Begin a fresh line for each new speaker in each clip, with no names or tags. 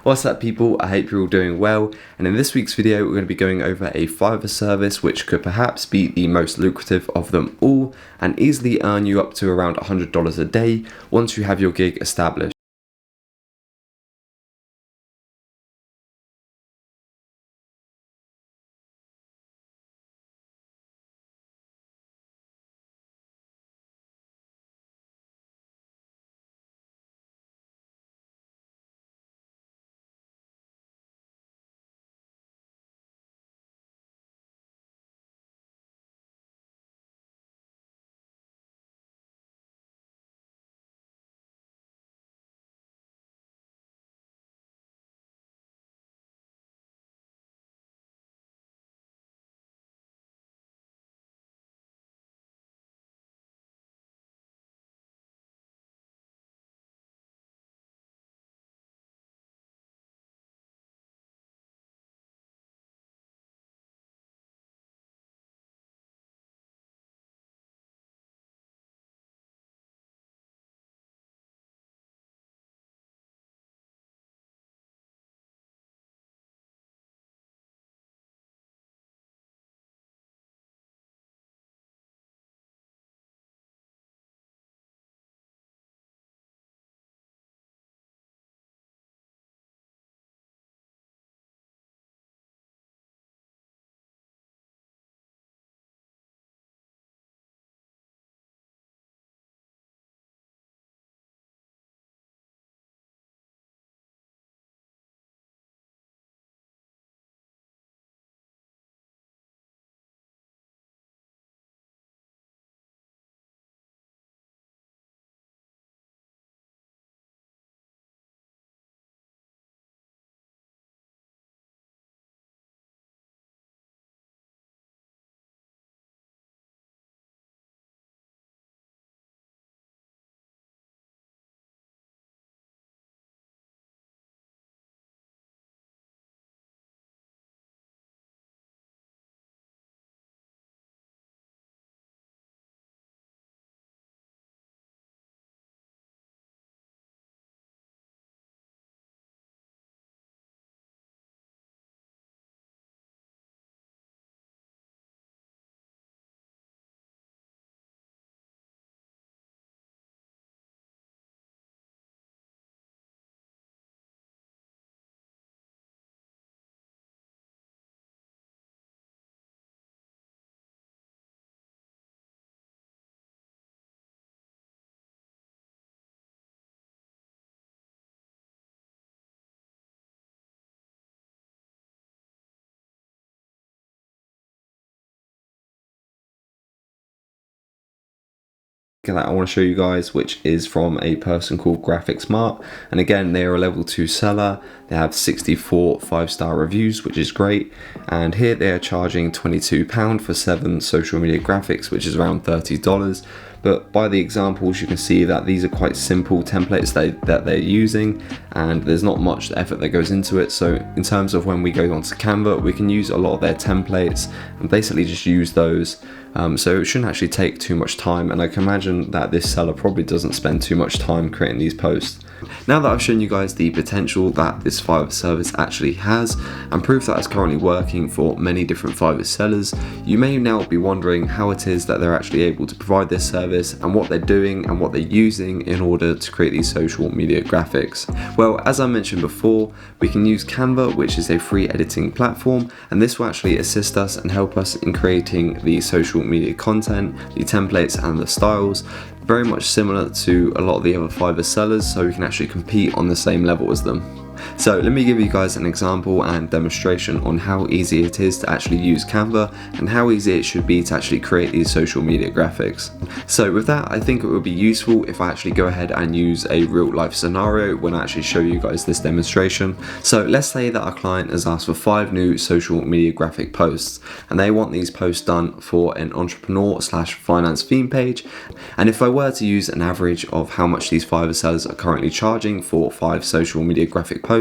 What's up people, I hope you're all doing well, and in this week's video we're going to be going over a Fiverr service which could perhaps be the most lucrative of them all and easily earn you up to around $100 a day once you have your gig established. That I want to show you guys, which is from a person called GraphicsMart, and again they are a level 2 seller. They have 64 5-star reviews, which is great, and here they are charging £22 for 7 social media graphics, which is around $30. But by the examples you can see that these are quite simple templates that they're using, and there's not much effort that goes into it. So in terms of when we go onto Canva, we can use a lot of their templates and basically just use those. So it shouldn't actually take too much time, and I can imagine that this seller probably doesn't spend too much time creating these posts. Now that I've shown you guys the potential that this Fiverr service actually has and proof that it's currently working for many different Fiverr sellers, you may now be wondering how it is that they're actually able to provide this service and what they're doing and what they're using in order to create these social media graphics. Well, as I mentioned before, we can use Canva, which is a free editing platform, and this will actually assist us and help us in creating the social media content, the templates and the styles, very much similar to a lot of the other Fiverr sellers, so we can actually compete on the same level as them. So let me give you guys an example and demonstration on how easy it is to actually use Canva and how easy it should be to actually create these social media graphics. So with that, I think it would be useful if I actually go ahead and use a real life scenario when I actually show you guys this demonstration. So let's say that our client has asked for 5 new social media graphic posts, and they want these posts done for an entrepreneur/finance theme page. And if I were to use an average of how much these Fiverr sellers are currently charging for 5 social media graphic posts,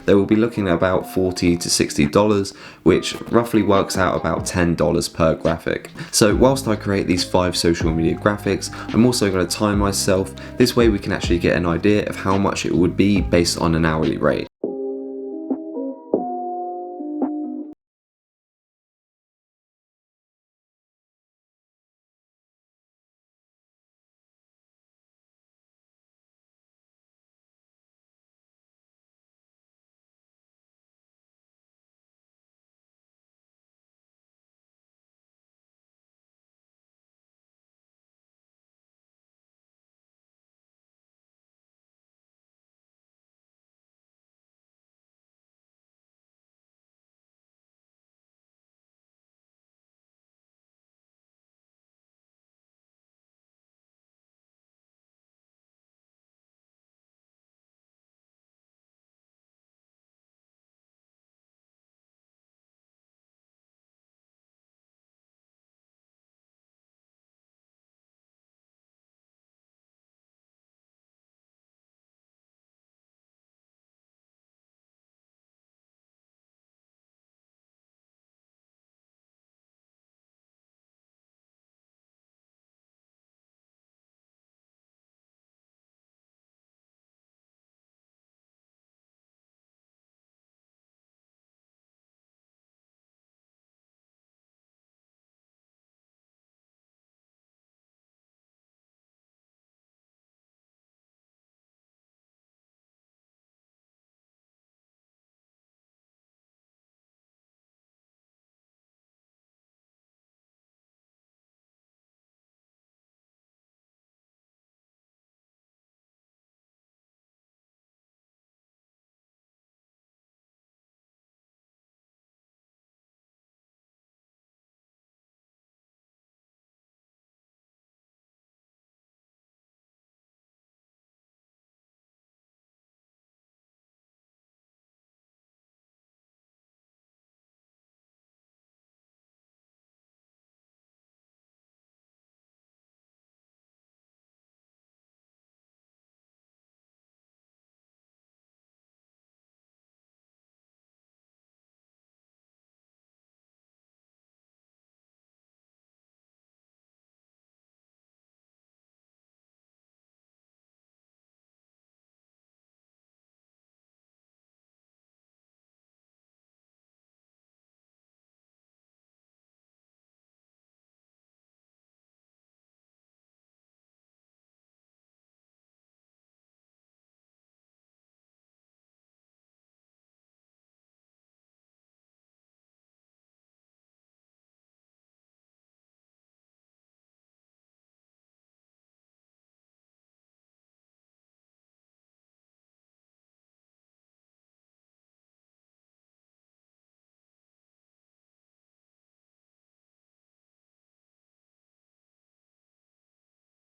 they will be looking at about $40 to $60, which roughly works out about $10 per graphic. So whilst I create these 5 social media graphics, I'm also going to time myself. This way we can actually get an idea of how much it would be based on an hourly rate.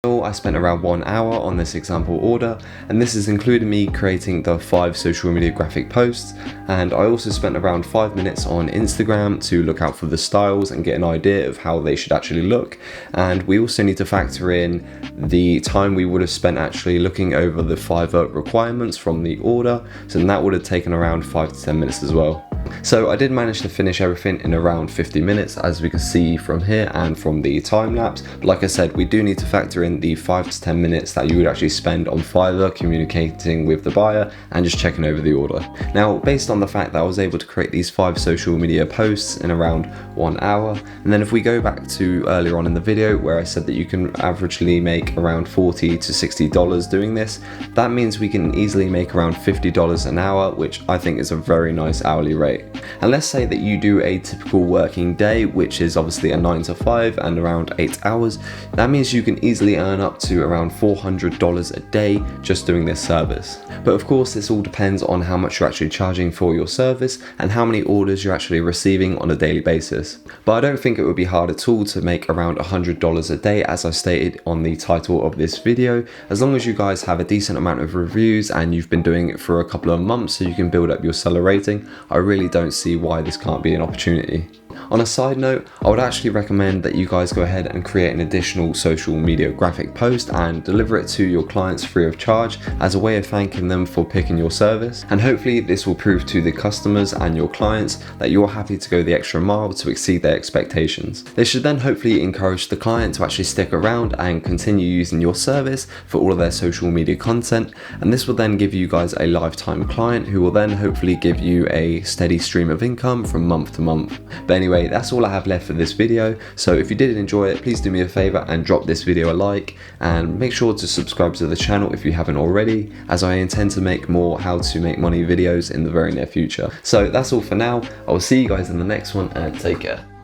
I spent around 1 hour on this example order, and this is including me creating the 5 social media graphic posts, and I also spent around 5 minutes on Instagram to look out for the styles and get an idea of how they should actually look. And we also need to factor in the time we would have spent actually looking over the Fiverr requirements from the order, so that would have taken around 5 to 10 minutes as well. So I did manage to finish everything in around 50 minutes, as we can see from here and from the time lapse. But like I said, we do need to factor in the 5 to 10 minutes that you would actually spend on Fiverr communicating with the buyer and just checking over the order. Now, based on the fact that I was able to create these 5 social media posts in around 1 hour, and then if we go back to earlier on in the video where I said that you can averagely make around $40 to $60 doing this, that means we can easily make around $50 an hour, which I think is a very nice hourly rate. And let's say that you do a typical working day, which is obviously a 9 to 5 and around 8 hours. That means you can easily earn up to around $400 a day just doing this service. But of course, this all depends on how much you're actually charging for your service and how many orders you're actually receiving on a daily basis. But I don't think it would be hard at all to make around $100 a day, as I stated on the title of this video, as long as you guys have a decent amount of reviews and you've been doing it for a couple of months so you can build up your seller rating. I really don't see why this can't be an opportunity. On a side note, I would actually recommend that you guys go ahead and create an additional social media graphic post and deliver it to your clients free of charge as a way of thanking them for picking your service. And hopefully this will prove to the customers and your clients that you're happy to go the extra mile to exceed their expectations. This should then hopefully encourage the client to actually stick around and continue using your service for all of their social media content. And this will then give you guys a lifetime client who will then hopefully give you a steady stream of income from month to month. But anyway, that's all I have left for this video. So if you did enjoy it, please do me a favor and drop this video a like, and make sure to subscribe to the channel if you haven't already, as I intend to make more how to make money videos in the very near future. So that's all for now. I will see you guys in the next one, and take care.